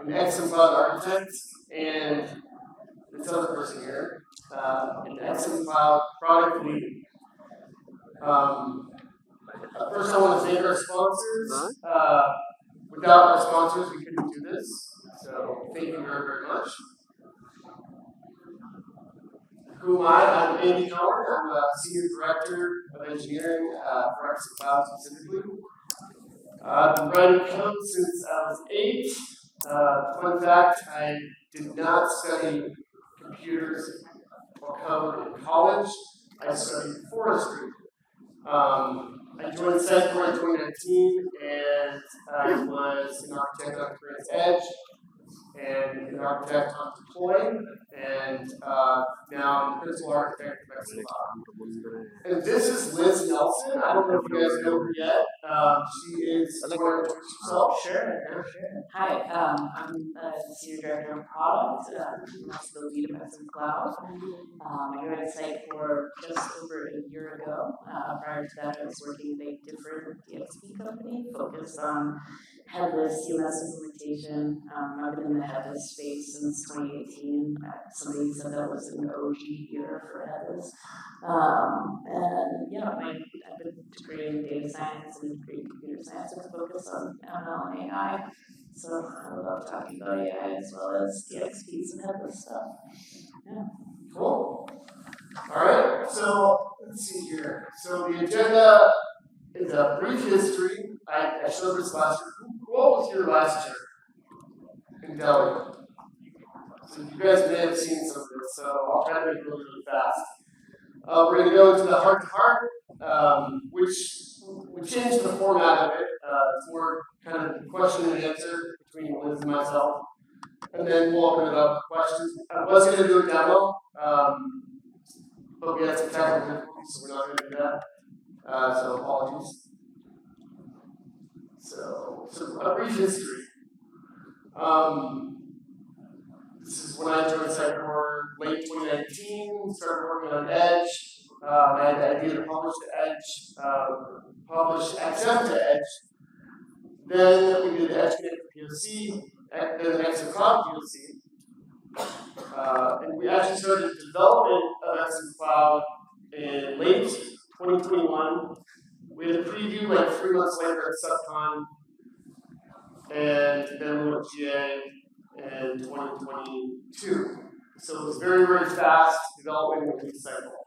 an XM Cloud architect, and this other person here, an XM Cloud product lead. First, I want to thank our sponsors. Without our sponsors, we couldn't do this. So thank you very, very much. Who am I? I'm Andy Cohen. I'm a Senior Director of Engineering for XM Cloud specifically. I've been writing code since I was 8. Fun fact, I did not study computers or code in college. I studied forestry. I joined Sitecore in 2019, and I was an architect on Cohen's Edge, and an architect on Deploy, and now I'm the principal architect of XM Cloud. And this is Liz Nelson. I don't know if you guys know her yet. She is going to introduce herself. Sure. Hi, I'm the Senior Director of Product. I'm also the lead of XM Cloud. I joined Sitecore just over a year ago. Prior to that, I was working at a different DXP company focused on headless CMS implementation. I've been in the headless space since 2018. Somebody said that was an OG year for headless. And yeah, I've been integrating data science and integrating computer science with a focus on ML and AI. So I love talking about AI as well as DXPs and headless stuff. Yeah. Cool. All right. So let's see here. So the agenda is a brief history. I showed this last year. Who all was here last year in Delhi? So you guys may have seen some of this, so I'll try to make it really, really fast. We're going to go into the heart-to-heart, which changed the format of it. It's more kind of question and answer between Liz and myself. And then we'll open it up to questions. I was going to do a demo, but we had some technical difficulties, so we're not going to do that. So apologies. So a brief history. This is when I joined Sitecore late 2019, started working on Edge. I had the idea to publish to Edge, publish XM to Edge. Then we did the Edge Connector POC, then the XM Cloud POC. And we actually started development of XM Cloud in late 2021. We had a preview like 3 months later at SUGCON, and then we went GA in 2022. So it was very, very fast development in the cycle.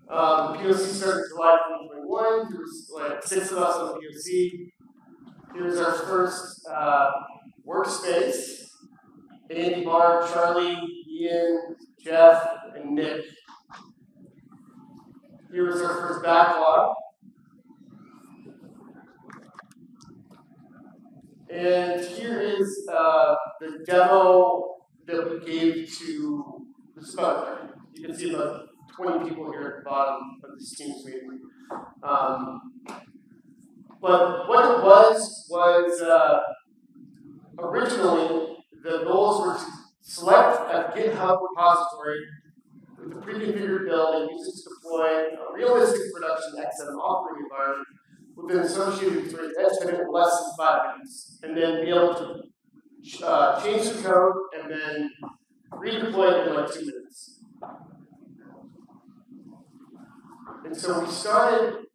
The POC started in July 2021. There was like 6 of us on the POC. Here's our first workspace. Andy, Barb, Charlie, Ian, Jeff, and Nick. Here was our first backlog. And here is the demo that we gave to the speaker. You can see about 20 people here at the bottom of this Teams meeting. But what it was originally the goals were to select a GitHub repository with a pre-configured build and use it to deploy a realistic production XM operating environment with an associated edge time in less than 5 minutes, and then be able to change the code and then redeploy it in like 2 minutes. And so we started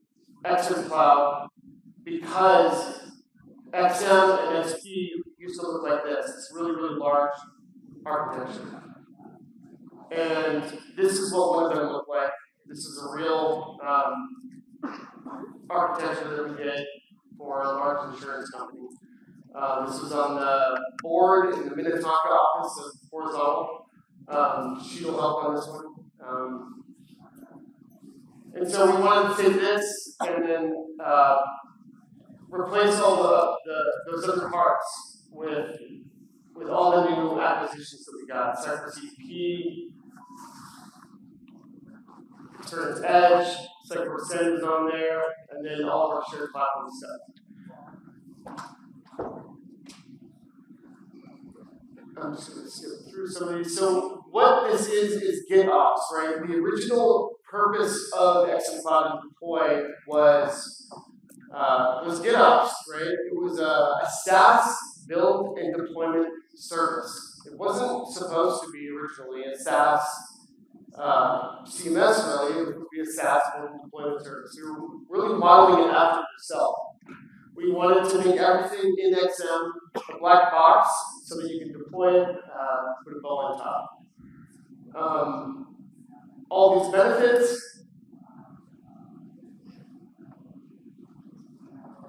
XM Cloud because XM and SP used to look like this. It's really, really large architecture. And this is what one of them looked like. This is a real architecture that we did for a large insurance company. This was on the board in the Minnetonka office of Horizontal. She will help on this one. And so we wanted to take this and then replace all those other parts with all the new acquisitions that we got. Sitecore CDP, Cohen's Edge, Sitecore Send is on there, and then all of our shared platform stuff. I'm just going to skip through some of these. So what this is GitOps, right? The original purpose of XM Cloud and Deploy was GitOps, right? It was a SaaS build and deployment service. It wasn't supposed to be originally a SaaS CMS, really. It would be a SaaS mobile deployment service. We were really modeling it after itself. We wanted to make everything in XM a black box so that you can deploy it, put a bow on top. All these benefits,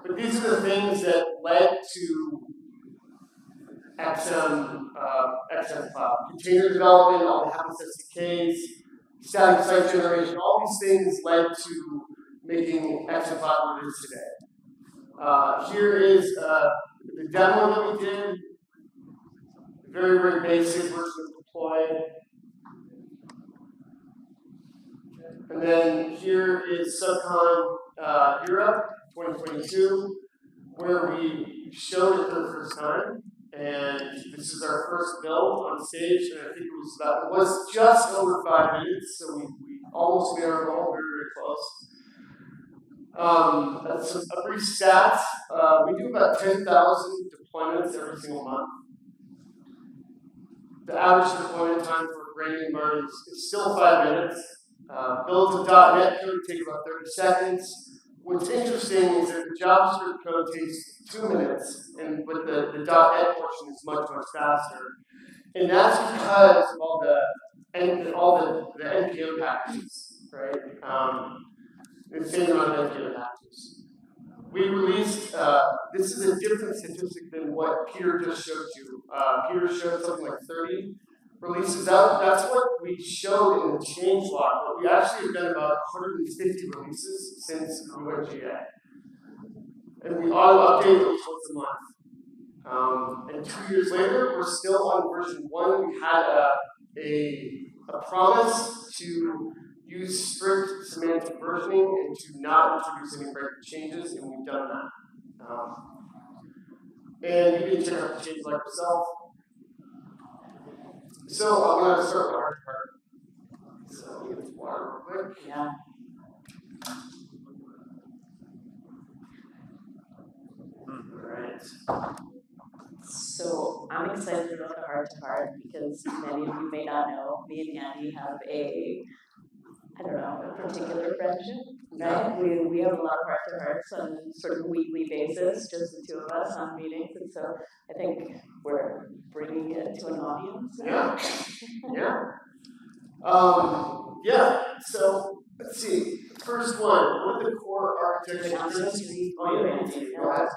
but these are the things that led to XM Cloud. Container development, all the Hapless SDKs, static site generation, all these things led to making XM Cloud what it is today. Here is the demo that we did. Very, very basic version of deploy. And then here is SUGCON Europe 2022, where we showed it for the first time. And this is our first build on stage, and I think it was just over 5 minutes, so we almost made our goal, very, very close. That's a brief stats. We do about 10,000 deployments every single month. The average deployment time for a brand new environment is still 5 minutes. Builds of .NET code take about 30 seconds. What's interesting is that the JavaScript code takes 2 minutes, but the .NET portion is much, much faster. And that's because of all the NPM packages, right? The same amount of NPM packages. We released, this is a different statistic than what Peter just showed you. Peter showed something like 30 releases. That's what we showed in the change log, but we actually have done about 150 releases since we went GA. And we auto-update at least once a month. And 2 years later, we're still on version 1. We had a promise to use strict semantic versioning and to not introduce any breaking changes, and we've done that. And you can check out the changes like yourself. So I'm going to start with the hard part. So let me get this water real quick. Yeah. Alright. So I'm excited about the heart to heart because many of you may not know, me and Andy have a particular friendship, right? We have a lot of heart to hearts on a sort of weekly basis, just the two of us on meetings, and so I think we're bringing it to an audience. Yeah. Yeah. So let's see. First one. What are the core architecture principles? Oh yeah. Go ahead.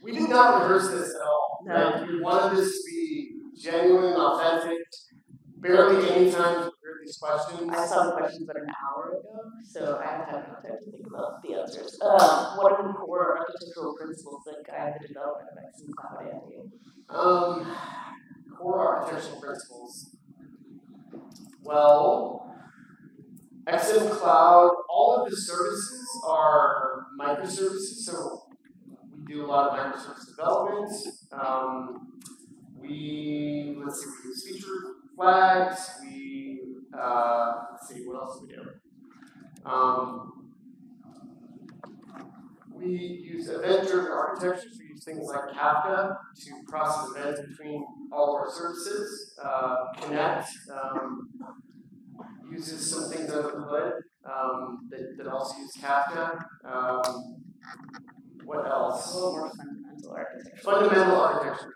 We did not rehearse this at all. No. Right? We wanted this to be genuine and authentic. Barely any time to hear these questions. I saw the questions about an hour ago, so I haven't had enough time to think about the answers. What are the core architectural principles that guide the development of XM Cloud, Andy? Core architectural principles. Well, XM Cloud, all of the services are microservices, so we do a lot of microservice development. We use feature flags. Let's see, what else do we do? We use event-driven architectures. We use things like Kafka to process events between all of our services. Connect uses some things under the hood that also use Kafka. What else? A little more fundamental architecture. Fundamental architecture.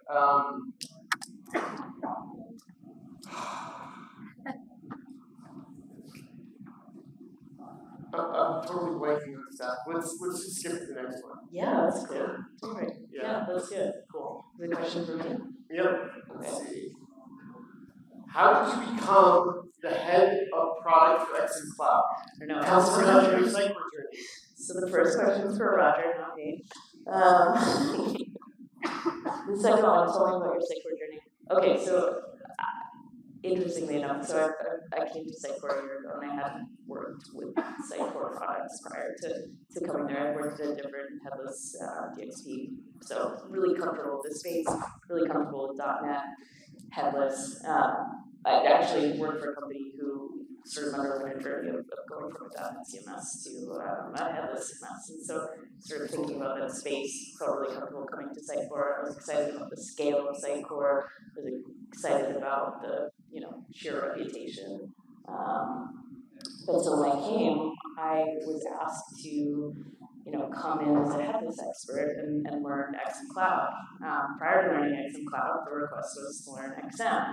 I'm totally blanking on stuff. Let's just skip to the next one. Yeah, that's cool. All right. Yeah. That's good. Cool. Is there a question for me? Yep. Let's see. How did you become the head of product for XM Cloud? No, Tell us about your Sitecore journey. So the first question is for Roger, not me. The second one, tell me about your Sitecore journey. Okay, so interestingly enough, so I came to Sitecore a year ago, and I hadn't worked with Sitecore products prior to coming there. I worked at a different headless DXP, so really comfortable with this space, really comfortable with .NET, headless. I actually worked for a company who sort of underwent a journey of going from a .NET CMS to a headless CMS, and so sort of thinking about that space, felt really comfortable coming to Sitecore. I was excited about the scale of Sitecore. I was excited about the sheer reputation. But so when I came, I was asked to come in as a headless expert and learn XM Cloud. Prior to learning XM Cloud, the request was to learn XM.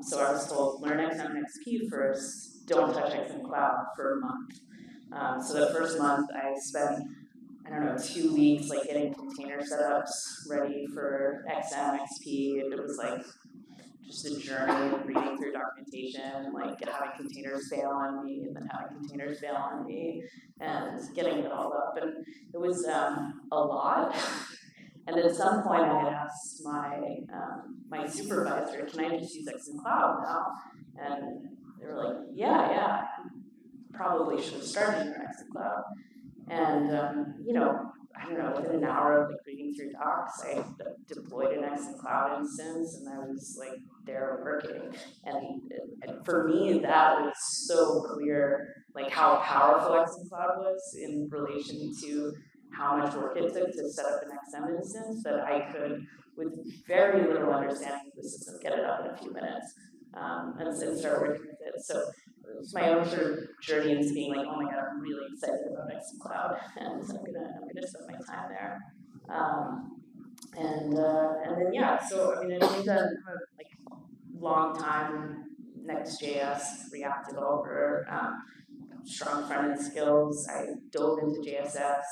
So I was told, learn XM and XP first, don't touch XM Cloud for a month. So the first month I spent, 2 weeks like getting container setups ready for XM, XP, and it was like just a journey of reading through documentation, like having containers fail on me, and then having containers fail on me, and getting it all up. And it was a lot. And at some point, I had asked my supervisor, "Can I just use XM Cloud now?" And they were like, "Yeah, probably should have started your XM Cloud." And within an hour of reading through docs, I deployed an XM Cloud instance, and I was there working. And for me, that was so clear, how powerful XM Cloud was in relation to how much work it took to set up an XM instance, that I could, with very little understanding of the system, get it up in a few minutes and start working with it. So it was my own sort of journey into being oh my god, I'm really excited about XM Cloud, and so I'm gonna spend my time there. And then so it was a long time Next.js, React developer, strong front-end skills. I dove into JSS.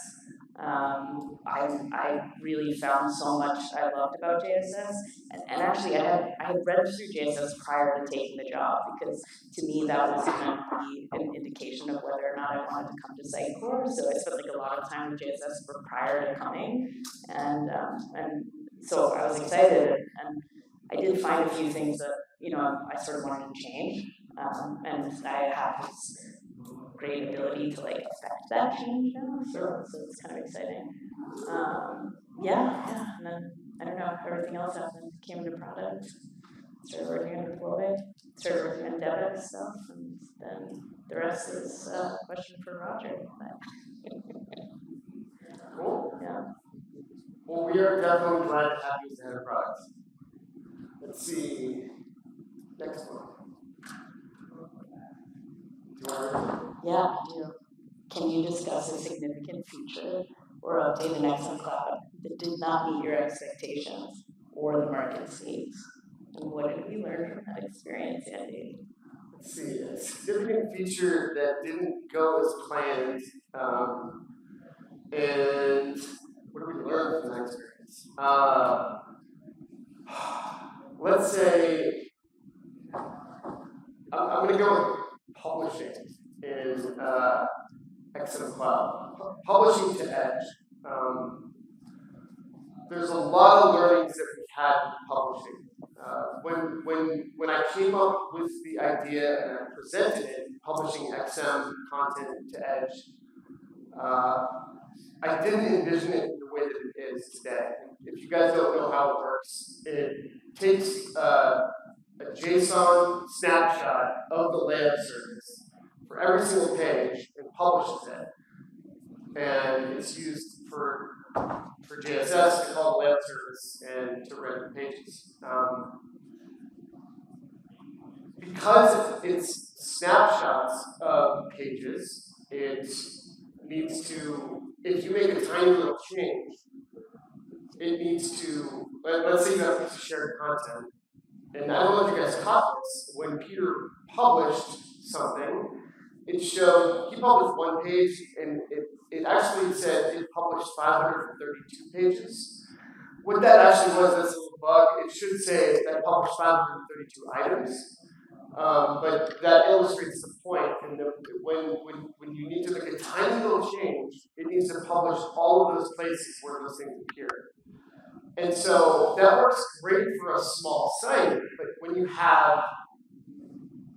I really found so much I loved about JSS, and actually I had read through JSS prior to taking the job, because to me that was going to be an indication of whether or not I wanted to come to Sitecore. So I spent a lot of time with JSS prior to coming, and so I was excited, and I did find a few things that I sort of wanted to change, and I have this great ability to affect that change now, so it's kind of exciting. And then I don't know, everything else happened. Came into product, started working on deploy, started working on DevX stuff, and then the rest is a question for Roger. Cool. Yeah. Well, we are definitely glad to have you as the head of product. Let's see. Next one. Yeah, can you discuss a significant feature or update in XM Cloud that did not meet your expectations or the market's needs? And what did we learn from that experience, Andy? Let's see, a significant feature that didn't go as planned, and what did we learn from that experience? Let's say, I'm going to go with publishing in XM Cloud. Publishing to Edge. There's a lot of learnings that we had in publishing. When I came up with the idea and I presented it, publishing XM content to Edge, I didn't envision it the way that it is today. If you guys don't know how it works, it takes a JSON snapshot of the layout service for every single page and publishes it. And it's used for JSS to call the layout service and to render pages. Because it's snapshots of pages, it needs to, if you make a tiny little change, it needs to, let's say you have a piece of shared content. And I don't know if you guys caught this, when Peter published something, it showed, he published one page, and it actually said it published 532 pages. What that actually was, that's a little bug, it should say that published 532 items. But that illustrates the point, and when you need to make a tiny little change, it needs to publish all of those places where those things appear. And so that works great for a small site, but when you have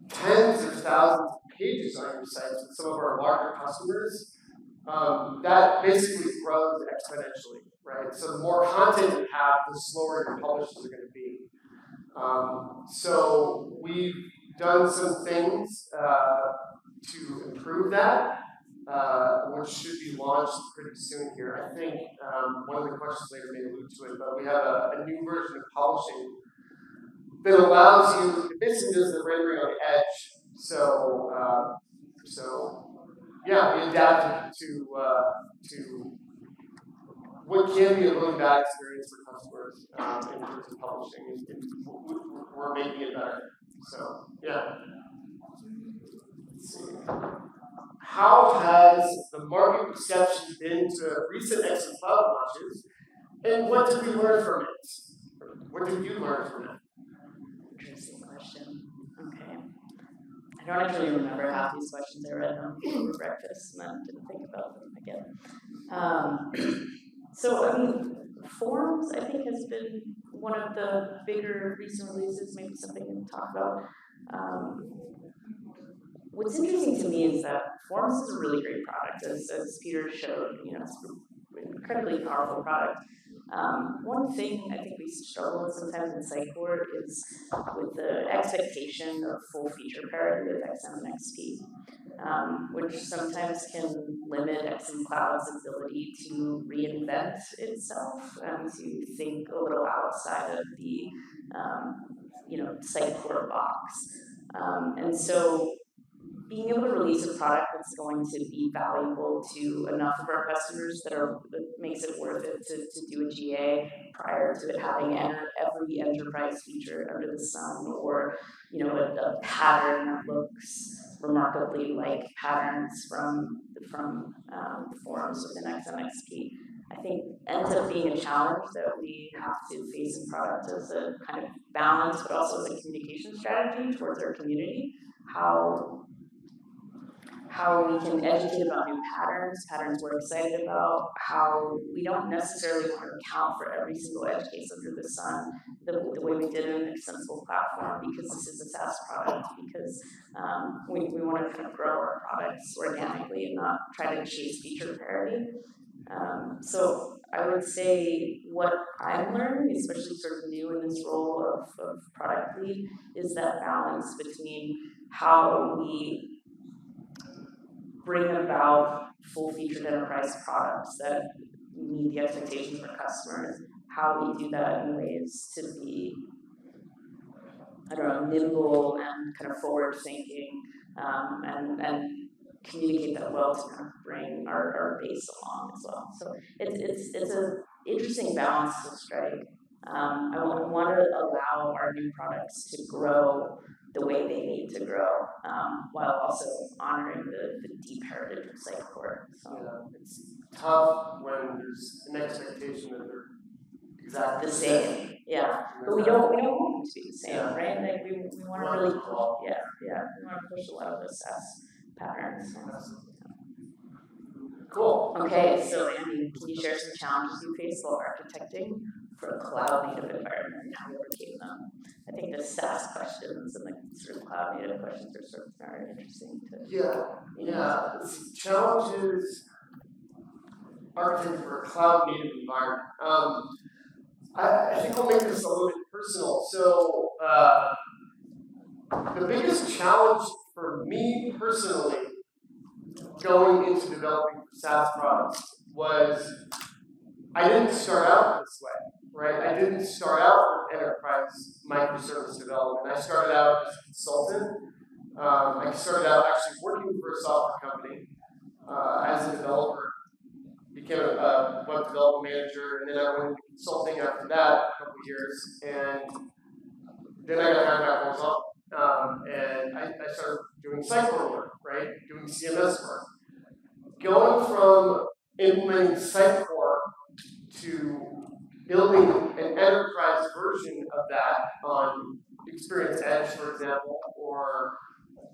tens of thousands of pages on your site with some of our larger customers, that basically grows exponentially, right? So the more content you have, the slower your publishes are going to be. So we've done some things to improve that. which should be launched pretty soon here. I think one of the questions later may allude to it, but we have a new version of publishing that allows you, it basically does the rendering on the edge. So, yeah, we adapted to what can be a really bad experience for customers in terms of publishing. We're making it better. So, yeah. Let's see. How has the market reception been to recent X Cloud launches, and what did we learn from it? What did you learn from it? Interesting question. Okay. I don't actually remember half these questions. I read them over breakfast and then didn't think about them again. So, I mean, Forms, I think, has been one of the bigger recent releases, maybe something we can talk about. What's interesting to me is that Forms is a really great product, as Peter showed. It's an incredibly powerful product. One thing I think we struggle with sometimes in Sitecore is with the expectation of full feature parity with XM and XP, which sometimes can limit XM Cloud's ability to reinvent itself and to think a little outside of the Sitecore box. And so being able to release a product that's going to be valuable to enough of our customers that makes it worth it to do a GA prior to it having every enterprise feature under the sun, or a pattern that looks remarkably like patterns from forums within XMXP, I think ends up being a challenge that we have to face in product as a kind of balance, but also as a communication strategy towards our community. How we can educate about new patterns we're excited about, how we don't necessarily want to account for every single edge case under the sun the way we did in an extensible platform, because this is a SaaS product, because we want to kind of grow our products organically and not try to chase feature parity. So I would say what I'm learning, especially sort of new in this role of product lead, is that balance between how we bring about full-featured enterprise products that meet the expectations of our customers, how we do that in ways to be, nimble and kind of forward-thinking, and communicate that well to kind of bring our base along as well. So it's an interesting balance to strike. I want to allow our new products to grow the way they need to grow, while also honoring the deep heritage of Sitecore. So it's tough when there's an expectation that they're exactly the same. Yeah, but we don't want them to be the same, right? Like we want to really, we want to push a lot of those SaaS patterns. So. Cool. Okay, so Andy, can you share some challenges you faced while architecting for a cloud-native environment and how you overcame them? I think the SaaS questions and the sort of cloud-native questions are sort of very interesting to Challenges architecting for a cloud-native environment. I think I'll make this a little bit personal. So the biggest challenge for me personally going into developing SaaS products was I didn't start out this way, right? I didn't start out with enterprise microservice development. I started out as a consultant. I started out actually working for a software company as a developer, became a web development manager, and then I went into consulting after that a couple of years, and then I got hired by horizontal. And I started doing Sitecore work, right? Doing CMS work. Going from implementing Sitecore to building an enterprise version of that on Experience Edge, for example, or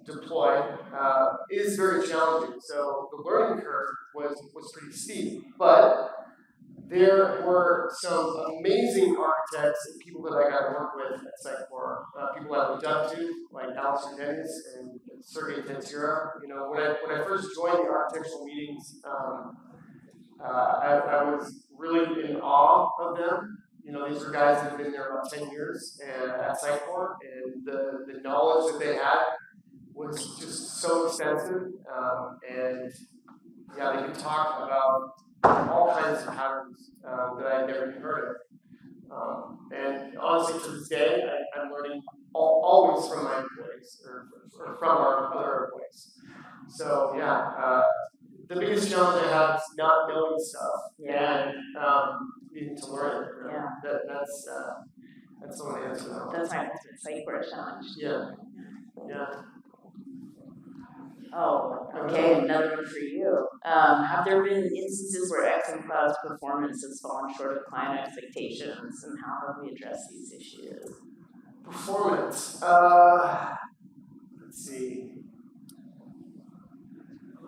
Deploy, is very challenging. So the learning curve was pretty steep, but there were some amazing architects and people that I got to work with at Sitecore, people I looked up to, like Alistair Dennis and Sergey Tensura. When I first joined the architectural meetings, I was really in awe of them. These were guys that had been there about 10 years at Sitecore, and the knowledge that they had was just so extensive, and yeah, they can talk about all kinds of patterns that I'd never even heard of. And honestly, to this day, I'm learning always from my employees or from our other employees. So yeah, the biggest challenge I have is not knowing stuff and needing to learn it. Yeah. That's one of the answers. That's my ultimate Sitecore challenge. Yeah. Yeah. Oh, okay, another one for you. Have there been instances where XM Cloud's performance has fallen short of client expectations, and how have we addressed these issues? Performance. Let's see.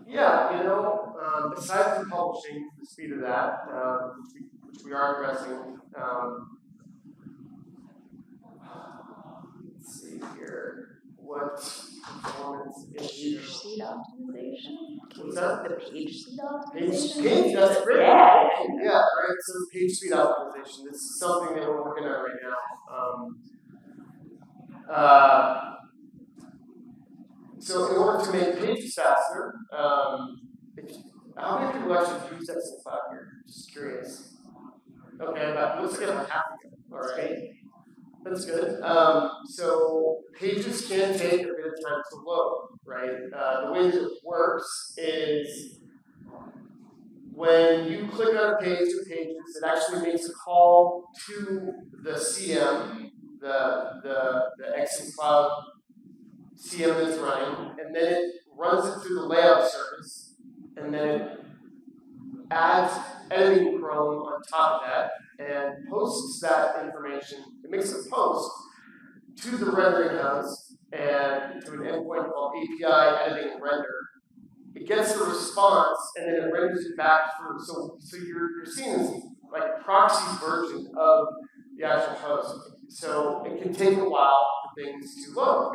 Yeah, aside from publishing, the speed of that, which we are addressing. Let's see here. What performance issues? Page speed optimization. What's that? The page speed optimization. Page, that's great. Yeah. Yeah, right. So page speed optimization. This is something that we're working on right now. So in order to make pages faster, how many people actually use XM Cloud here? Just curious. Okay, looks like about half of you. All right. That's good. So pages can take a bit of time to load, right? The way that it works is when you click on a page or pages, it actually makes a call to the CM, the XM Cloud CM that's running, and then it runs it through the layout service, and then it adds editing Chrome on top of that, and posts that information. It makes a post to the rendering house and to an endpoint called API editing and render. It gets the response, and then it renders it back through. So you're seeing this like proxy version of the actual host. So it can take a while for things to load.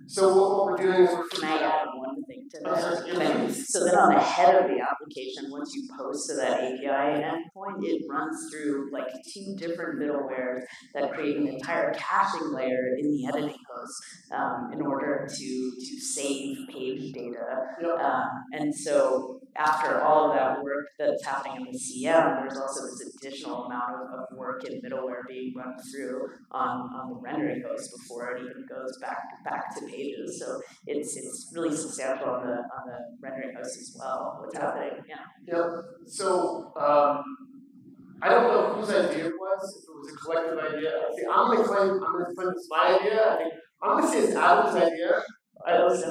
So what we're doing is Can I add one thing to that? So then on the head of the application, once you post to that API endpoint, it runs through like 2 different middlewares that create an entire caching layer in the editing host in order to save page data. And so after all of that work that's happening in the CM, there's also this additional amount of work in middleware being run through on the rendering host before it even goes back to pages. So it's really substantial on the rendering host as well. What's happening? Yeah. Yep. So I don't know whose idea it was. If it was a collective idea, I'm going to claim it's my idea. I think I'm going to say it's Adam's idea. Let's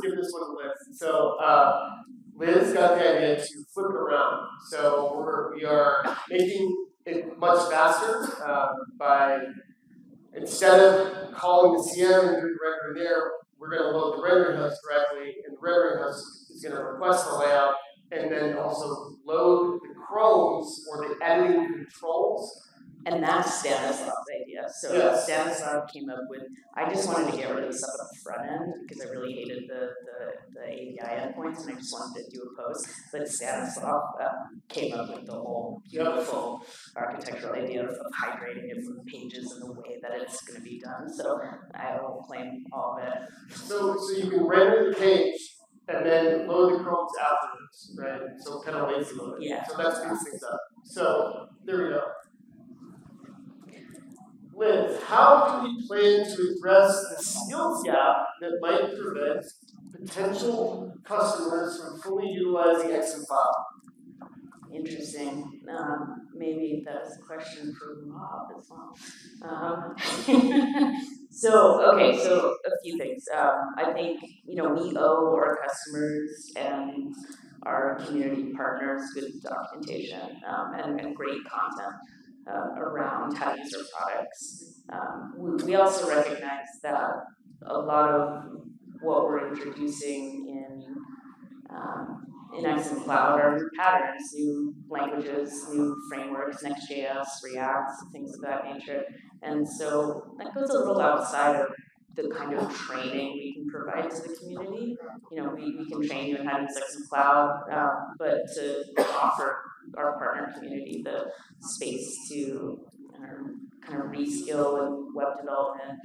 give this one a list. So Liz got the idea to flip it around. So we are making it much faster by, instead of calling the CM and doing the rendering there, we're going to load the rendering host directly, and the rendering host is going to request the layout and then also load the Chromes or the editing controls. And that's Stanislav's idea. So yes. Stanislav came up with, I just wanted to get rid of the stuff at the front end because I really hated the API endpoints and I just wanted to do a post. But Stanislav came up with the whole beautiful architectural idea of hydrating it from pages in the way that it's going to be done. So I will claim all of it. So you can render the page and then load the Chromes afterwards, right? So kind of lazy load. Yeah. So that speeds things up. So there we go. Liz, how do we plan to address the skills gap that might prevent potential customers from fully utilizing XM Cloud? Interesting. Maybe that's a question for Rob as well. So a few things. I think we owe our customers and our community partners good documentation and great content around how to use our products. We also recognize that a lot of what we're introducing in XM Cloud are new patterns, new languages, new frameworks, Next.js, React, things of that nature. And so that goes a little outside of the kind of training we can provide to the community. We can train you in how to use XM Cloud, but to offer our partner community the space to kind of reskill in web development,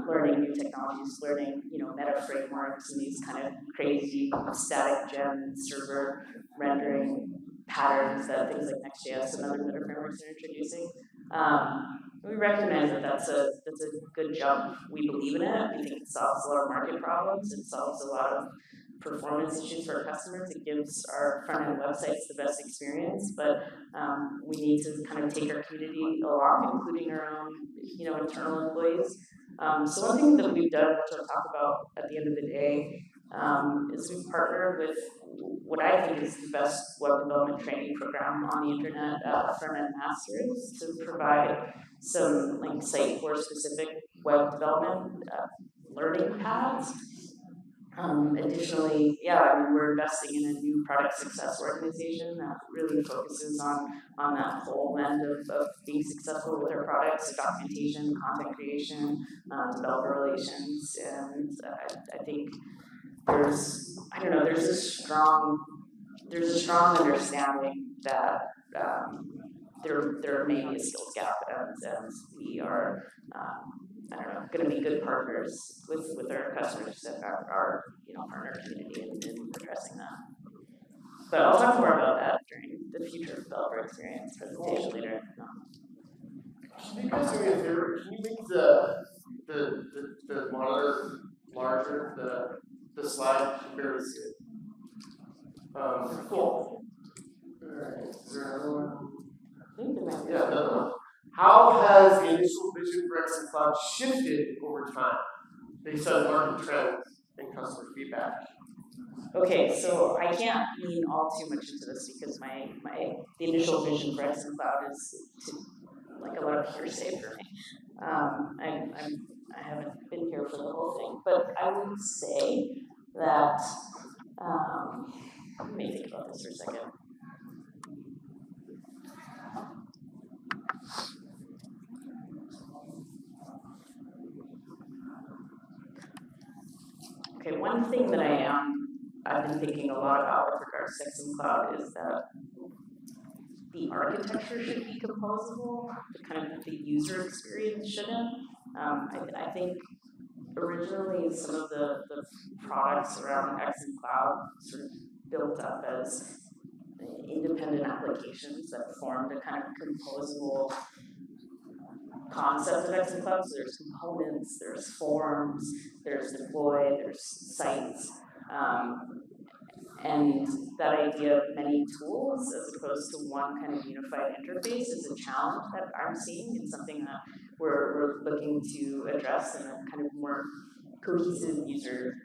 learning new technologies, learning, meta frameworks and these kind of crazy static gen server rendering patterns that things like Next.js and other meta frameworks are introducing. We recognize that that's a good jump. We believe in it. We think it solves a lot of market problems. It solves a lot of performance issues for our customers. It gives our front-end websites the best experience, but we need to kind of take our community along, including our own, internal employees. So one thing that we've done, which I'll talk about at the end of the day, is we've partnered with what I think is the best web development training program on the internet, Front-End Masters, to provide some Sitecore specific web development learning paths. Additionally, we're investing in a new product success organization that really focuses on that whole end of being successful with our products, documentation, content creation, developer relations, and I think there's a strong understanding that there may be a skills gap, and we are going to be good partners with our customers and our partner community in addressing that. But I'll talk more about that during the future developer experience presentation later. Can you guys do me a favor? Can you make the monitor larger? The slide barely see it. Cool. Alright. Is there another one? Yeah, another one. How has the initial vision for X Cloud shifted over time based on market trends and customer feedback? Okay, so I can't lean all too much into this because the initial vision for X Cloud is a lot of hearsay for me. I haven't been here for the whole thing, but I would say that let me think about this for a second. Okay, one thing that I've been thinking a lot about with regards to X Cloud is that the architecture should be composable, the user experience shouldn't. I think originally some of the products around X Cloud sort of built up as independent applications that formed a kind of composable concept of X Cloud. So there's components, there's forms, there's deploy, there's sites, and that idea of many tools as opposed to one kind of unified interface is a challenge that I'm seeing. It's something that we're looking to address in a kind of more cohesive user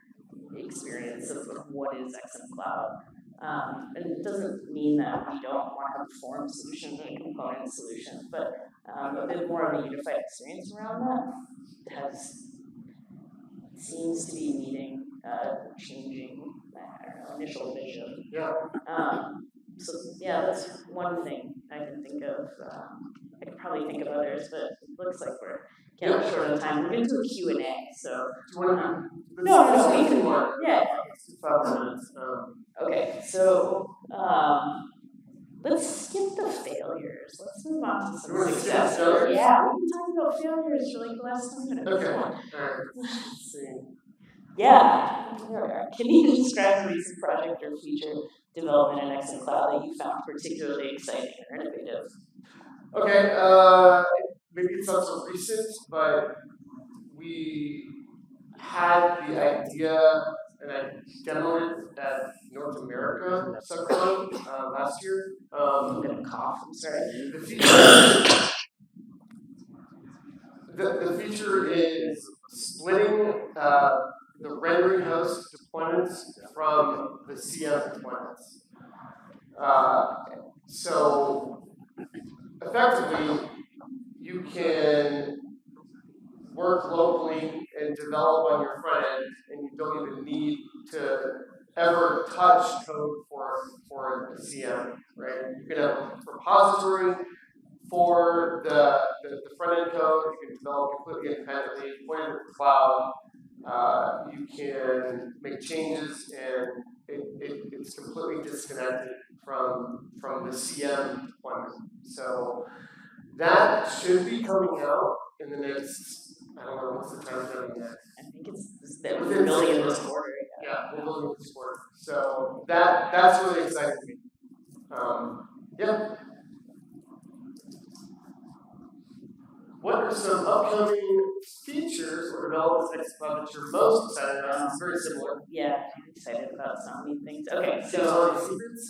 experience of what is X Cloud. And it doesn't mean that we don't want to have a form solution and a component solution, but a bit more of a unified experience around that seems to be needing changing, initial vision. Yeah. So that's one thing I can think of. I could probably think of others, but it looks like we're getting short on time. We're going to do a Q&A, so. No, we can. Yeah. 5 minutes. Okay, so let's skip the failures. Let's move on to some success. Yeah, we've been talking about failures for the last 10 minutes. Okay. All right. Let's see. Yeah. Can you describe a recent project or feature development in X Cloud that you found particularly exciting or innovative? Okay. Maybe it's not so recent, but we had the idea, and I demoed it at North America SUGCON last year. I'm going to cough, I'm sorry. The feature is splitting the rendering host deployments from the CM deployments. So effectively, you can work locally and develop on your front end, and you don't even need to ever touch code for the CM, right? You can have a repository for the front end code. You can develop completely independently, point it to the cloud. You can make changes, and it's completely disconnected from the CM deployment. So That should be coming out in the next, I don't know, what's the time frame on that? I think that we're building in this quarter. Yeah, we're building this quarter. So that's really exciting to me. Yeah. What are some upcoming features or developments next cloud that you're most excited about? It's very similar. Yeah, I'm excited about so many things. Okay, so secrets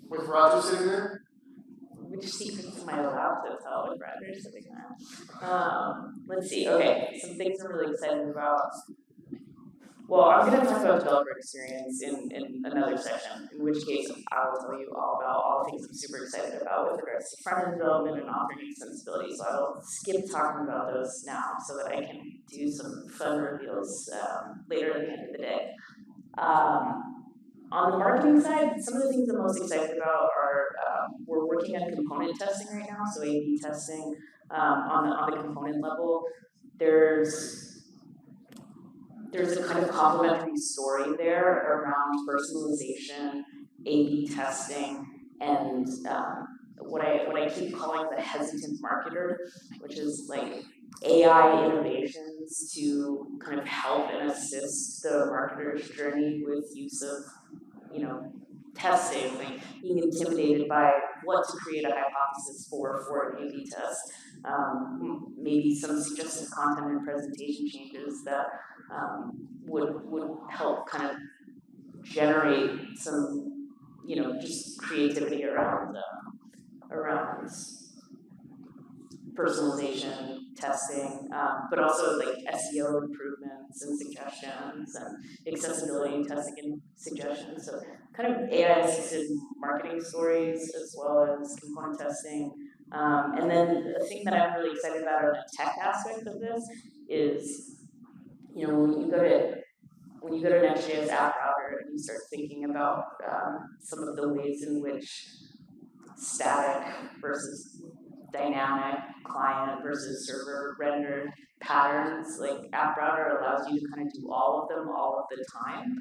with Roger sitting there. Which secrets am I allowed to tell with Roger sitting there? Let's see. Okay, some things I'm really excited about. Well, I'm going to talk about developer experience in another section, in which case I will tell you all about all the things I'm super excited about with regards to front-end development and authoring extensibility. So I'll skip talking about those now so that I can do some fun reveals later at the end of the day. On the marketing side, some of the things I'm most excited about are we're working on component testing right now, so A/B testing on the component level. There's a kind of complementary story there around personalization, A/B testing, and what I keep calling the hesitant marketer, which is like AI innovations to kind of help and assist the marketer's journey with use of, testing, like being intimidated by what to create a hypothesis for an A/B test. Maybe some suggested content and presentation changes that would help kind of generate some, just creativity around personalization, testing, but also like SEO improvements and suggestions and accessibility testing and suggestions. So kind of AI-assisted marketing stories as well as component testing. And then the thing that I'm really excited about on the tech aspect of this is, when you go to Next.js app router and you start thinking about some of the ways in which static versus dynamic, client versus server rendered patterns, like app router allows you to kind of do all of them all of the time.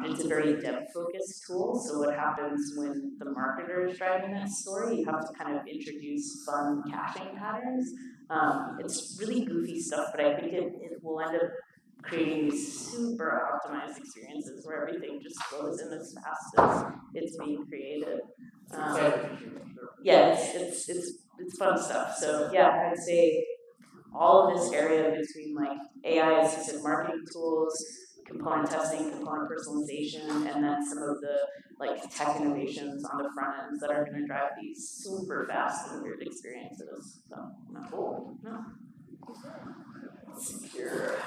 It's a very dev-focused tool, so what happens when the marketer is driving that story, you have to kind of introduce fun caching patterns. It's really goofy stuff, but I think it will end up creating these super optimized experiences where everything just flows in as fast as it's being created. Yeah, it's fun stuff. So yeah, I'd say all of this area between like AI-assisted marketing tools, component testing, component personalization, and then some of the like tech innovations on the front ends that are going to drive these super fast and weird experiences. So cool. No. Secure.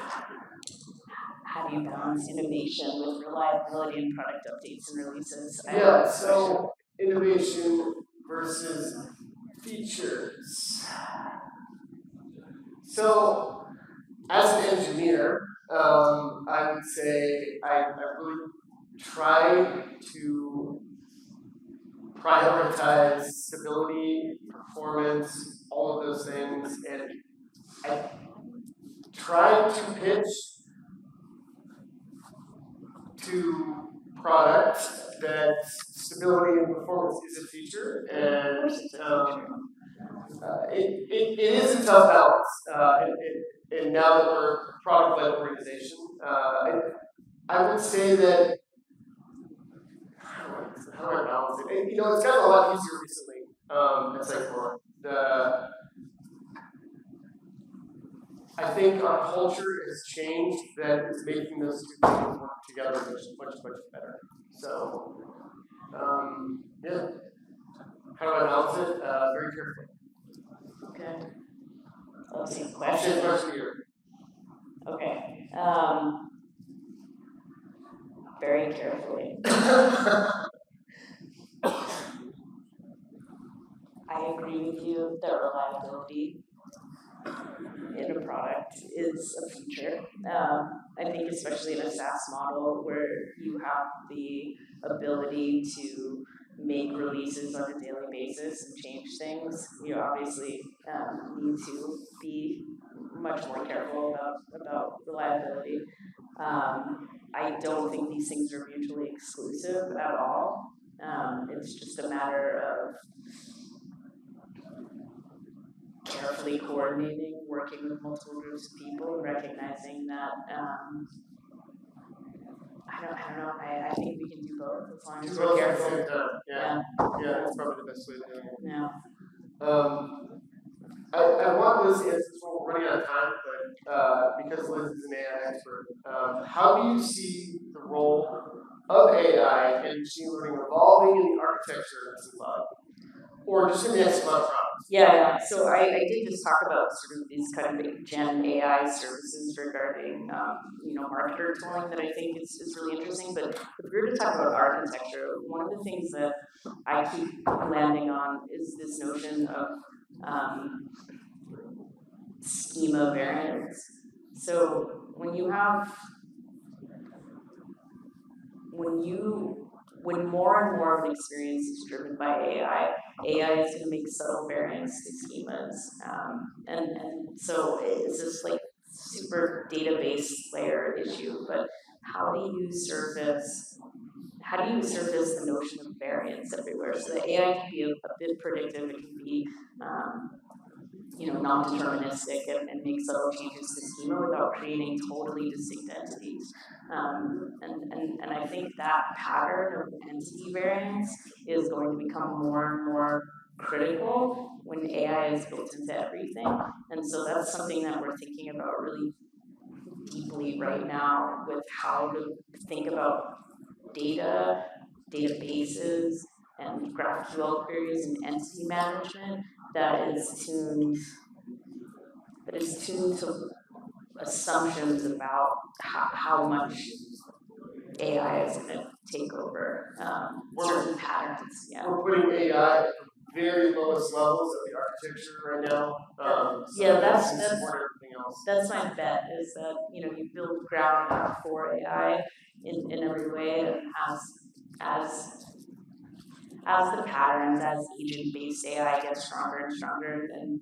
How do you balance innovation with reliability and product updates and releases? Yeah, so innovation versus features. So, as an engineer, I would say I really try to prioritize stability, performance, all of those things, and I try to pitch to products that stability and performance is a feature, and it is a tough balance. And now that we're a product-led organization, I would say that how do I balance it? And, it's gotten a lot easier recently at Sitecore. I think our culture has changed that is making those two things work together much better. So, yeah. How do I balance it? Very carefully. Okay. Let's see. Question here. Okay. Very carefully. I agree with you that reliability in a product is a feature. I think especially in a SaaS model where you have the ability to make releases on a daily basis and change things, you obviously need to be much more careful about reliability. I don't think these things are mutually exclusive at all. It's just a matter of carefully coordinating, working with multiple groups of people, and recognizing that I don't know. I think we can do both as long as we're careful. Yeah, that's probably the best way to do it. Yeah. I want Liz to answer this one. We're running out of time, but because Liz is an AI expert, how do you see the role of AI and machine learning evolving in the architecture of the cloud, or just in the next cloud products? Yeah. So I did just talk about sort of these kind of Gen AI services regarding marketer tooling that I think is really interesting. But if we were to talk about architecture, one of the things that I keep landing on is this notion of schema variance. So when more and more of an experience is driven by AI is going to make subtle variants to schemas, and so it's this like super database layer issue. But how do you surface the notion of variance everywhere? So the AI can be a bit predictive. It can be non-deterministic and make subtle changes to schema without creating totally distinct entities. And I think that pattern of entity variance is going to become more and more critical when AI is built into everything. And so that's something that we're thinking about really deeply right now with how to think about data, databases, and GraphQL queries and entity management that is tuned to assumptions about how much AI is going to take over certain patterns. Yeah. We're putting AI at the very lowest levels of the architecture right now. That's my bet, is that you build ground up for AI in every way, and as the patterns, as agent-based AI gets stronger and stronger, and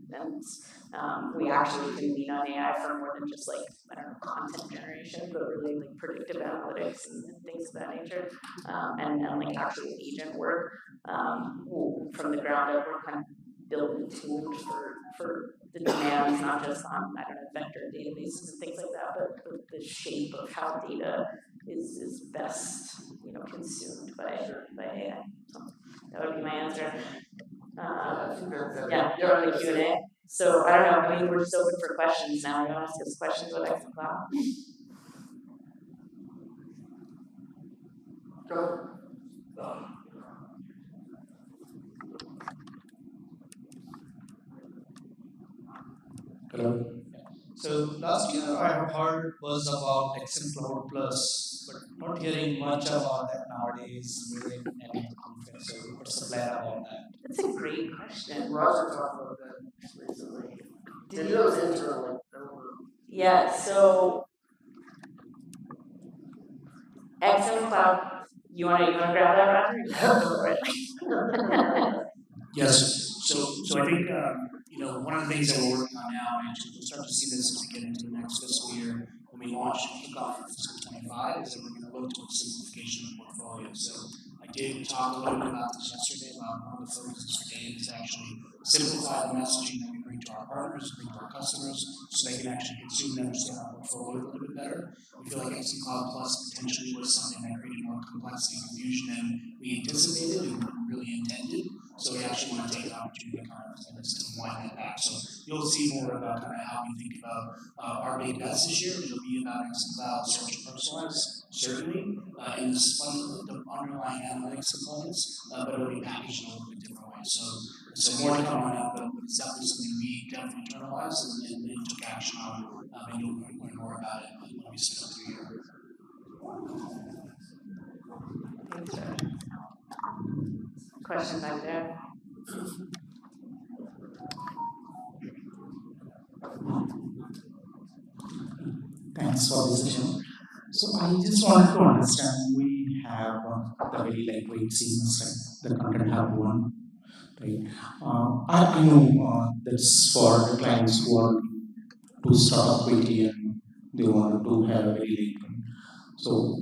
we actually can lean on AI for more than just content generation, but really like predictive analytics and things of that nature, and like actual agent work. From the ground up, we're kind of building tools for the demands, not just on vector databases and things like that, but the shape of how data is best consumed by AI. So that would be my answer. On the Q&A. So I don't know. I mean, we're just open for questions now. You want to ask us questions about X and Cloud? Go. Hello. So last year I have heard was about XM Cloud Plus, but not hearing much about that nowadays. Really, so what's the plan about that? That's a great question. Roger talked about that recently. Maybe that was internally. Yeah. So XM Cloud. You want to grab that, Roger? Yes. So I think one of the things that we're working on now, and we'll start to see this as we get into the next fiscal year when we launch and kick off fiscal 25, is that we're going to look towards simplification of the portfolio. So I did talk a little bit about this yesterday about one of the focuses for Dave is actually simplify the messaging that we bring to our partners, bring to our customers, so they can actually consume and understand our portfolio a little bit better. We feel like XM Cloud Plus potentially was something that created more complexity and confusion than we anticipated and really intended. So we actually want to take an opportunity to kind of wind that back. So you'll see more about kind of how we think about our big bets this year. It'll be about XM Cloud Search and Personalize, certainly, in the underlying analytics components, but it'll be packaged in a little bit different way. So more to come on that, but it's definitely something we definitely internalized and took action on, and you'll learn more about it when we spin up through here. Question back there. Thanks for the session. So I just wanted to understand, we have the very lightweight seamless, the content hub one, right? I know that's for the clients who are to start up quickly and they want to have a very late one. So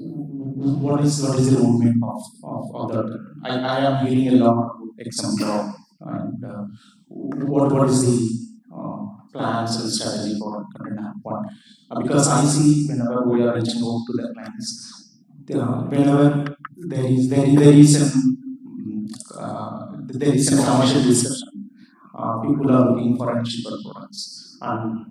what is the roadmap of that? I am hearing a lot about XM Cloud, and what is the plans and strategy for content hub one? Because I see whenever we are reaching out to the clients, whenever there is a commercial discussion, people are looking for cheaper products, and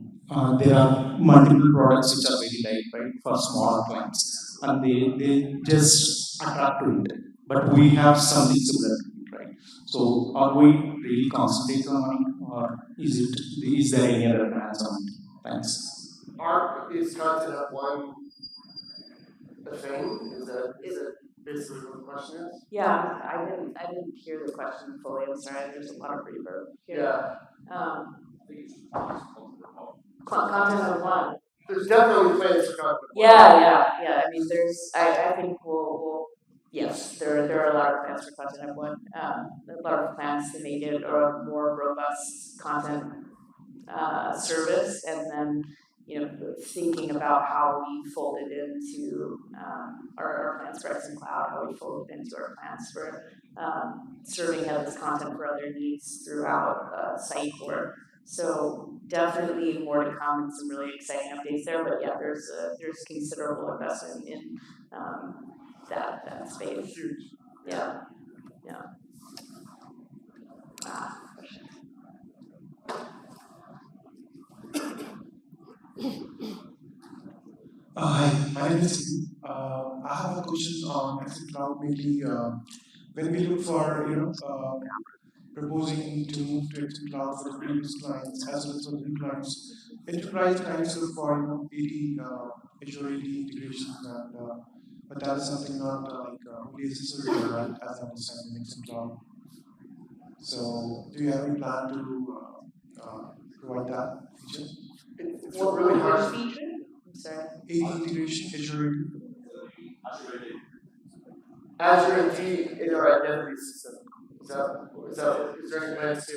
there are multiple products which are very light, right, for smaller clients, and they just attract to it. But we have something similar to it, right? So are we really concentrating on it, or is there any other plans on it? Thanks. Is content hub one a thing? Is that basically what the question is? Yeah, I didn't hear the question fully. I'm sorry. There's a lot of reverb here. Yeah. Content of one. There's definitely plans for content. Yeah. I mean, I think we'll yes, there are a lot of plans for content of one. A lot of plans to make it a more robust content service, and then thinking about how we fold it into our plans for X and Cloud, how we fold it into our plans for serving as content for other needs throughout Sitecore. So definitely more to come and some really exciting updates there. But yeah, there's considerable investment in that space. Yeah. Hi, my name is Steve. I have a question on Access Cloud. Mainly, when we look for proposing to move to Access Cloud for the previous clients as well as for the new clients, enterprise clients look for 80 Azure 80 integrations, and but that is something not only accessible right as I understand in Access Cloud. So, do you have any plan to provide that feature? It's a really hard feature. I'm sorry. 80 integration, Azure 80. Azure AD in our identity system. Is there any plans to?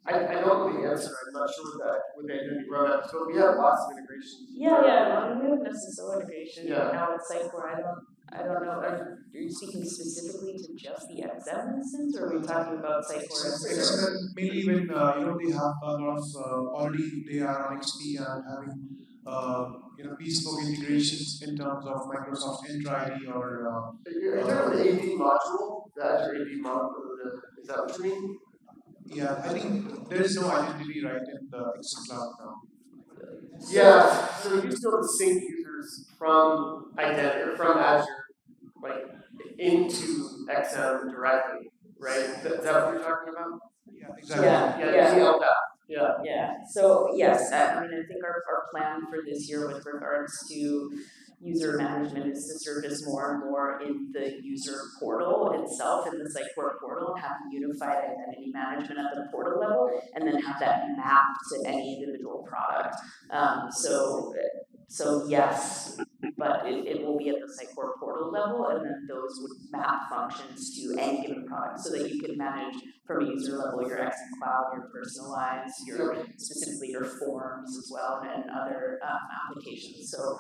I don't know the answer. I'm not sure with the identity roadmap, but we have lots of integrations. Yeah. We have an SSO integration Yeah. now at Sitecore. I don't know. Are you speaking specifically to just the XM instance, or are we talking about Sitecore? Mainly when they have a lot of already they are on XP and having bespoke integrations in terms of Microsoft Entra ID or. Are you talking about the AD module? The Azure AD module? Is that what you mean? Yeah, I think there is no identity right in the Excel Cloud now. Yeah, so you still sync users from Azure, like into XM directly, right? Is that what you're talking about? Yeah, exactly. Yeah. So yes, I mean, I think our plan for this year with regards to user management is to surface more and more in the user portal itself, in the Sitecore portal, and have unified identity management at the portal level, and then have that map to any individual product. So yes, but it will be at the Sitecore portal level, and then those would map functions to any given product, so that you can manage from a user level your X and Cloud, your personalized, specifically your forms as well, and other applications. So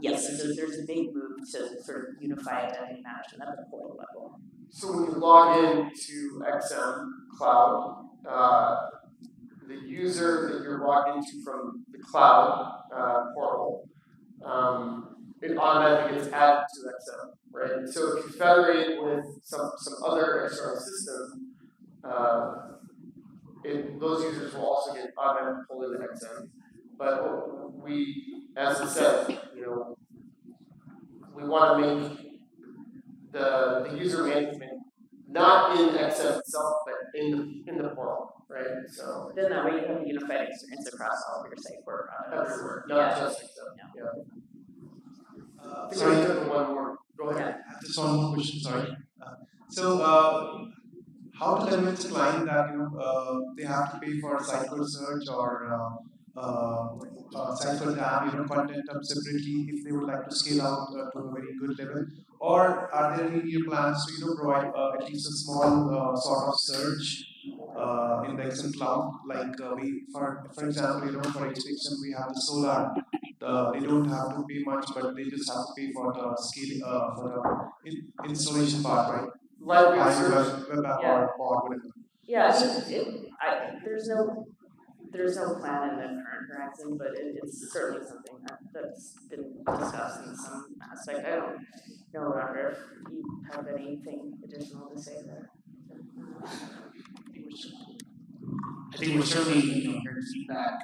yes, there's a big move to sort of unify identity management at the portal level. So when you log into XM Cloud, the user that you're logged into from the cloud portal, it automatically gets added to XM, right? So if you federate with some other external system, those users will also get automatically pulled into XM. But we, as I said, we want to make the user management not in XM itself, but in the portal, right? So then that way you have a unified experience across all of your Sitecore products. Everywhere, not just XM. Yeah. Sorry, one more. Go ahead. I have just one more question. Sorry. How to convince a client that they have to pay for Sitecore search or Sitecore tab, content hub separately if they would like to scale out to a very good level? Or are there any plans to provide at least a small sort of search in the Excel Cloud? Like for example, for HPXM we have the Solar. They don't have to pay much, but they just have to pay for the scale for the installation part, right? Like web app or whatever. Yeah, there's no there's no plan in the current horizon, but it's certainly something that's been discussed in some aspect. I don't know, Roger, if you have anything additional to say there. I think we're certainly hearing feedback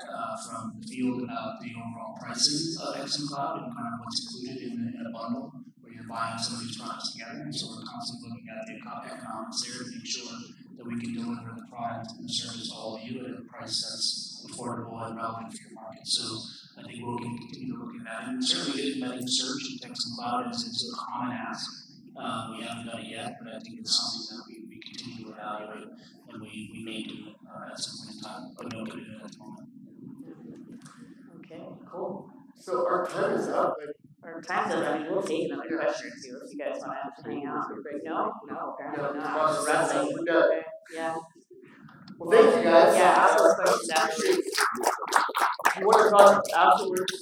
from the field about the overall pricing of XM Cloud and kind of what's included in a bundle where you're buying some of these products together. And so we're constantly looking at the economics there to make sure that we can deliver the product and the service to all of you at a price that's affordable and relevant for your market. So I think we'll continue to look at that. And certainly embedding search and XM Cloud is a common ask. We haven't done it yet, but I think it's something that we continue to evaluate and we may do at some point in time, but no commitment at the moment. Okay, cool. So our time is up. Our time's up. I mean, we'll take another question or two if you guys want to hang out. No, apparently not. Wrestling. Okay. Yeah. Well, thank you guys. Yeah, ask those questions after. If you want to talk afterwards,